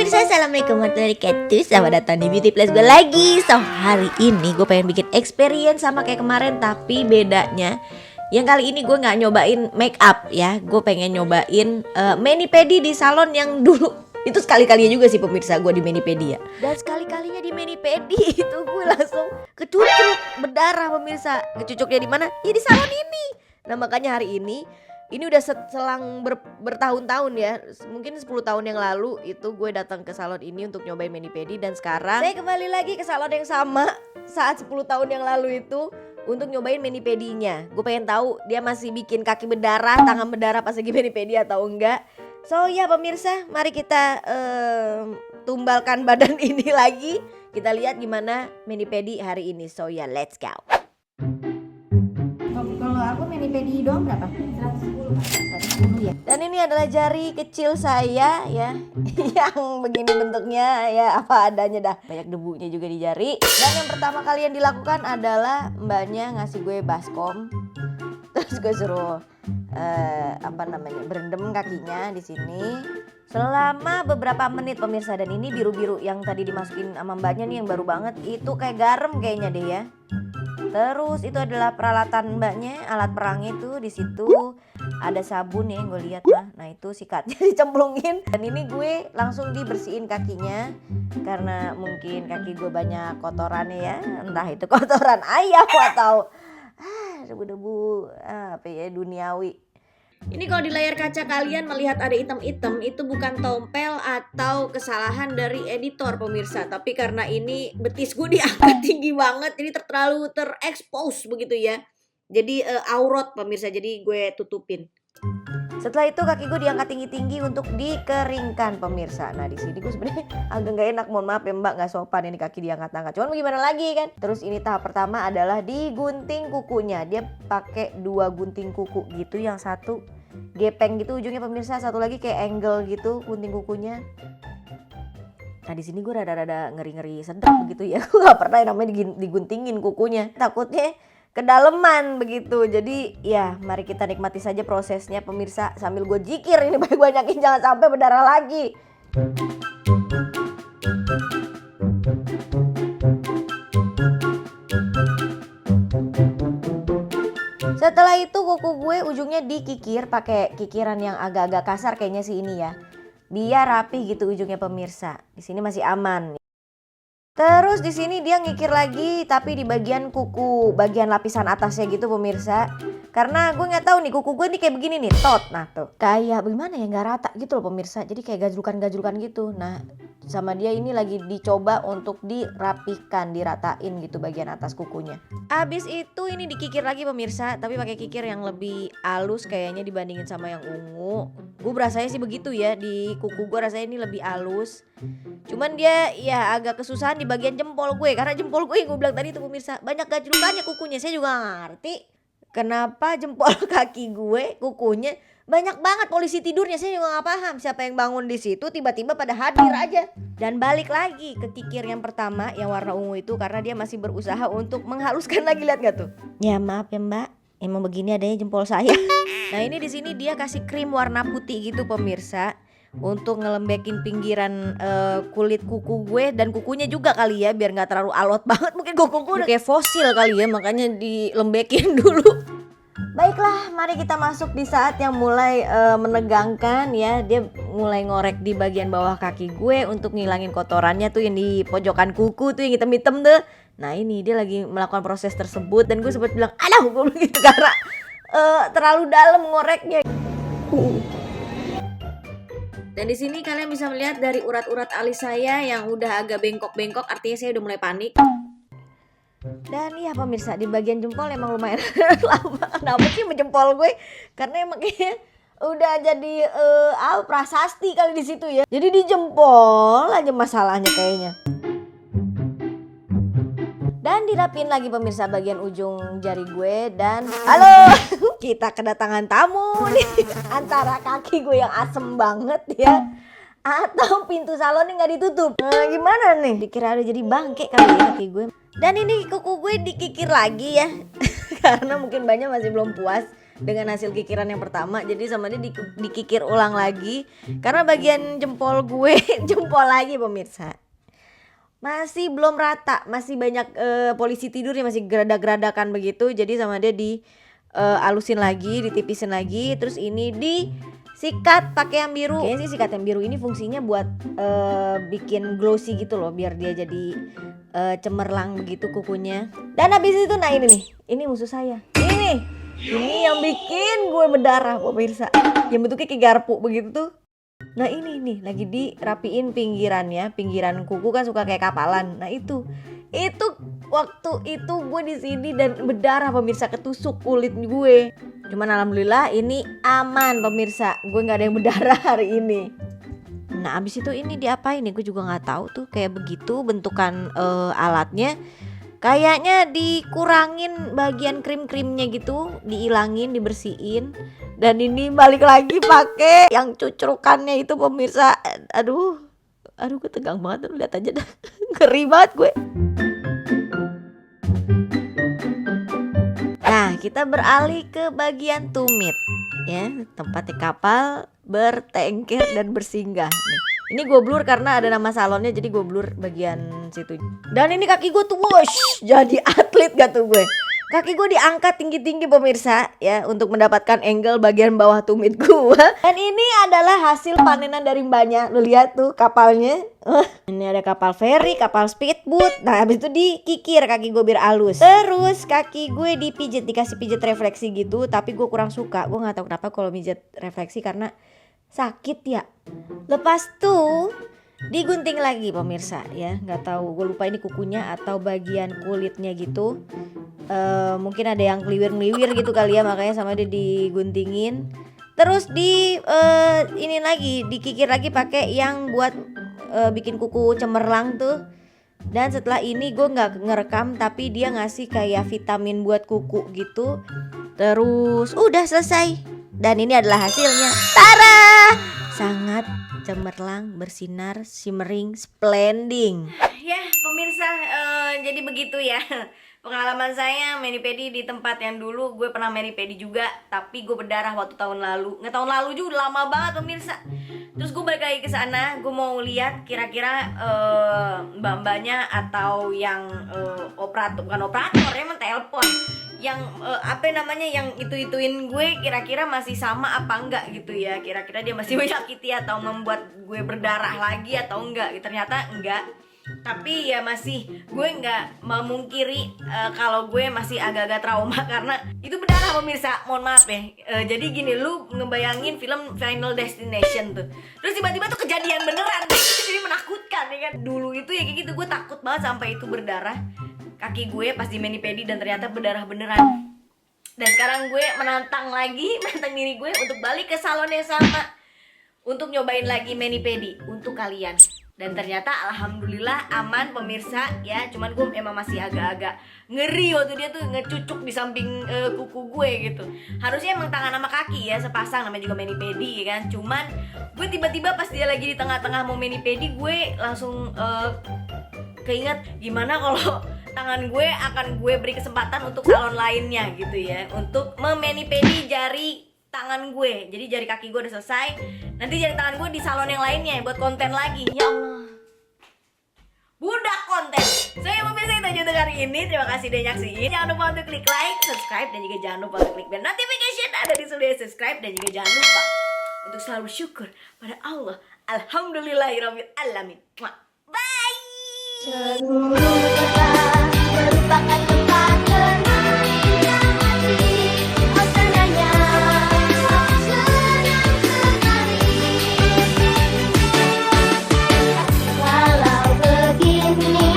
pemirsa, assalamualaikum warahmatullahi wabarakatuh. Selamat datang di Beauty Place gue lagi. So hari ini gue pengen bikin experience sama kayak kemarin, tapi bedanya yang kali ini gue nggak nyobain make up ya. Gue pengen nyobain mani pedi di salon yang dulu. Itu sekali-kalinya juga sih pemirsa gue di mani pedi ya. Dan sekali-kalinya di mani pedi itu gue langsung kecucuk berdarah pemirsa. Kecucuknya di mana? Ya di salon ini. Nah makanya hari ini udah selang bertahun-tahun ya. Mungkin 10 tahun yang lalu itu gue datang ke salon ini untuk nyobain mani pedi. Dan sekarang saya kembali lagi ke salon yang sama saat 10 tahun yang lalu itu untuk nyobain mani pedinya. Gue pengen tahu dia masih bikin kaki berdarah, tangan berdarah pas lagi mani pedi atau enggak. So ya pemirsa, mari kita tumbalkan badan ini lagi. Kita lihat gimana mani pedi hari ini. So ya, let's go. Kalau aku mani pedi doang berapa? 110 ya. Dan ini adalah jari kecil saya ya, yang begini bentuknya ya, apa adanya dah. Banyak debunya juga di jari. Dan yang pertama kali yang dilakukan adalah mbaknya ngasih gue baskom. Terus gue suruh berendam kakinya di sini selama beberapa menit pemirsa. Dan ini biru-biru yang tadi dimasukin sama mbaknya nih, yang baru banget itu kayak garam kayaknya deh ya. Terus itu adalah peralatan mbaknya, alat perang itu di situ. Ada sabun ya, gue lihat mah. Nah itu sikatnya dicemplungin. Dan ini gue langsung dibersihin kakinya karena mungkin kaki gue banyak kotorannya ya. Entah itu kotoran ayam atau debu-debu apa ya, duniawi. Ini kalau di layar kaca kalian melihat ada hitam-hitam, itu bukan tompel atau kesalahan dari editor pemirsa, tapi karena ini betis gue diangkat tinggi banget, jadi terlalu terekspos begitu ya. Jadi aurat pemirsa, jadi gue tutupin. Setelah itu kaki gue diangkat tinggi-tinggi untuk dikeringkan pemirsa. Nah di sini gue sebenarnya agak nggak enak, mohon maaf ya mbak, nggak sopan ini kaki diangkat-angkat. Cuman gimana lagi kan. Terus ini tahap pertama adalah digunting kukunya. Dia pakai 2 gunting kuku gitu, yang satu gepeng gitu ujungnya pemirsa, satu lagi kayak angle gitu gunting kukunya. Nah di sini gue rada-rada ngeri-ngeri sedap begitu ya. Gue nggak pernah yang namanya diguntingin kukunya. Takutnya kedalaman begitu. Jadi ya mari kita nikmati saja prosesnya pemirsa, sambil gue jikir ini banyak-banyakin jangan sampai berdarah lagi. Setelah itu kuku gue ujungnya dikikir pakai kikiran yang agak-agak kasar kayaknya sih ini ya. Biar rapih gitu ujungnya pemirsa. Di sini masih aman. Terus di sini dia ngikir lagi tapi di bagian kuku, bagian lapisan atasnya gitu pemirsa. Karena gue nggak tahu nih kuku gue nih kayak begini nih, tot. Nah tuh kayak bagaimana ya, nggak rata gitu loh pemirsa. Jadi kayak gajlukan-gajlukan gitu. Nah sama dia ini lagi dicoba untuk dirapihkan, diratain gitu bagian atas kukunya. Abis itu ini dikikir lagi pemirsa, tapi pakai kikir yang lebih halus kayaknya dibandingin sama yang ungu. Gue berasanya sih begitu ya, di kuku gue rasanya ini lebih halus. Cuman dia ya agak kesusahan di bagian jempol gue, karena jempol gue yang gue bilang tadi itu pemirsa banyak gajlukannya kukunya. Saya juga gak ngerti kenapa jempol kaki gue kukunya banyak banget polisi tidurnya. Saya juga gak paham siapa yang bangun di situ tiba-tiba pada hadir aja. Dan balik lagi ke kikir yang pertama yang warna ungu itu karena dia masih berusaha untuk menghaluskan lagi, lihat gak tuh? Ya maaf ya mbak, emang begini adanya jempol saya. Nah ini di sini dia kasih krim warna putih gitu pemirsa untuk ngelembekin pinggiran kulit kuku gue dan kukunya juga kali ya, biar nggak terlalu alot banget. Mungkin kuku gue udah kayak fosil kali ya, makanya dilembekin dulu. Baiklah, mari kita masuk di saat yang mulai menegangkan ya. Dia mulai ngorek di bagian bawah kaki gue untuk ngilangin kotorannya tuh yang di pojokan kuku tuh yang hitam-hitam tuh. Nah ini dia lagi melakukan proses tersebut dan gue sempat bilang, aduh gue bilang gitu karena terlalu dalam ngoreknya. Dan di sini kalian bisa melihat dari urat-urat alis saya yang udah agak bengkok-bengkok, artinya saya udah mulai panik. Dan iya pemirsa, di bagian jempol emang lumayan lama. Kenapa sih menjempol gue? Karena emang kayaknya udah jadi prasasti kali di situ ya. Jadi di jempol aja masalahnya kayaknya. Dan dirapin lagi pemirsa bagian ujung jari gue. Dan halo, kita kedatangan tamu nih. Antara kaki gue yang asem banget ya, atau pintu salonnya nggak ditutup. Nah gimana nih? Dikira ada jadi bangke kali ya kaki gue. Dan ini kuku gue dikikir lagi ya. Karena mungkin banyak masih belum puas. dengan hasil kikiran yang pertama. Jadi sama dia dikikir ulang lagi karena bagian jempol gue jempol lagi pemirsa. Masih belum rata, masih banyak polisi tidur ya, masih geradak-geradakan begitu. Jadi sama dia alusin lagi, ditipisin lagi. Terus ini disikat pakai yang biru. Kayaknya sih sikat yang biru ini fungsinya buat bikin glossy gitu loh, biar dia jadi cemerlang begitu kukunya. Dan habis itu nah ini nih, ini musuh saya. Ini yang bikin gue berdarah pemirsa. Yang bentuknya kayak garpu begitu tuh. Nah ini nih lagi dirapiin pinggirannya. Pinggiran kuku kan suka kayak kapalan. Nah itu waktu itu gue di sini dan berdarah pemirsa, ketusuk kulit gue. Cuman alhamdulillah ini aman pemirsa. Gue nggak ada yang berdarah hari ini. Nah abis itu ini diapain nih, gue juga nggak tahu tuh, kayak begitu bentukan alatnya. Kayaknya dikurangin bagian krim-krimnya gitu, dihilangin, dibersihin. Dan ini balik lagi pakai yang cucrukannya itu pemirsa. Aduh gue tegang banget, lihat aja dah. Ngeri banget gue. Nah kita beralih ke bagian tumit ya, tempatnya kapal bertengker dan bersinggah nih. Ini gue blur karena ada nama salonnya, jadi gue blur bagian situ. Dan ini kaki gue tuh wush, jadi atlet gak tuh gue. Kaki gue diangkat tinggi-tinggi pemirsa ya, untuk mendapatkan angle bagian bawah tumit gue. Dan ini adalah hasil panenan dari mbaknya. Lu lihat tuh kapalnya. Ini ada kapal feri, kapal speedboat. Nah habis itu dikikir kaki gue biar halus. Terus kaki gue dipijit, dikasih pijit refleksi gitu. Tapi gue kurang suka. Gue gak tahu kenapa kalau pijit refleksi, karena sakit ya. Lepas tuh digunting lagi pemirsa ya, nggak tahu, gue lupa ini kukunya atau bagian kulitnya gitu. Mungkin ada yang keliwir-keliwir gitu kali ya, makanya sama dia diguntingin. Terus ini lagi dikikir lagi pakai yang buat bikin kuku cemerlang tuh. Dan setelah ini gue nggak ngerekam, tapi dia ngasih kayak vitamin buat kuku gitu. Terus udah selesai. Dan ini adalah hasilnya. Tara! Sangat cemerlang, bersinar, shimmering, splending. Ya pemirsa, jadi begitu ya pengalaman saya mani-pedi di tempat yang dulu gue pernah mani-pedi juga, tapi gue berdarah waktu tahun lalu. Nggak tahun lalu juga, udah lama banget pemirsa. Terus gue balik lagi ke sana, gue mau lihat kira-kira mbak-mbaknya atau yang bukan operator ya, emang telepon, yang yang itu-ituin gue kira-kira masih sama apa enggak gitu ya. Kira-kira dia masih menyakiti atau membuat gue berdarah lagi atau enggak. Ternyata enggak. Tapi ya masih, gue nggak memungkiri kalau gue masih agak-agak trauma karena itu berdarah pemirsa. Mohon maaf ya. Jadi gini, lu ngebayangin film Final Destination tuh, terus tiba-tiba tuh kejadian beneran. Jadi menakutkan ya kan. Dulu itu ya kayak gitu, gue takut banget sampai itu berdarah kaki gue pas di mani-pedi dan ternyata berdarah beneran. Dan sekarang gue menantang diri gue untuk balik ke salon yang sama untuk nyobain lagi mani-pedi untuk kalian. Dan ternyata alhamdulillah aman pemirsa ya. Cuman gue emang masih agak-agak ngeri waktu dia tuh ngecucuk di samping kuku gue gitu. Harusnya emang tangan sama kaki ya sepasang, namanya juga mani-pedi ya kan. Cuman gue tiba-tiba pas dia lagi di tengah-tengah mau mani-pedi, gue langsung keinget gimana kalau tangan gue akan gue beri kesempatan untuk salon lainnya gitu ya, untuk memani-pedi jari tangan gue. Jadi jari kaki gue udah selesai, nanti jari tangan gue di salon yang lainnya buat konten lagi. Ya Allah, budak konten. Saya pemirsa itu aja untuk hari ini. Terima kasih udah nyaksiin. Jangan lupa untuk klik like, subscribe, dan juga jangan lupa untuk klik bell notification ada di sebelah subscribe. Dan juga jangan lupa untuk selalu syukur pada Allah. Alhamdulillahirabbil alamin. Bye.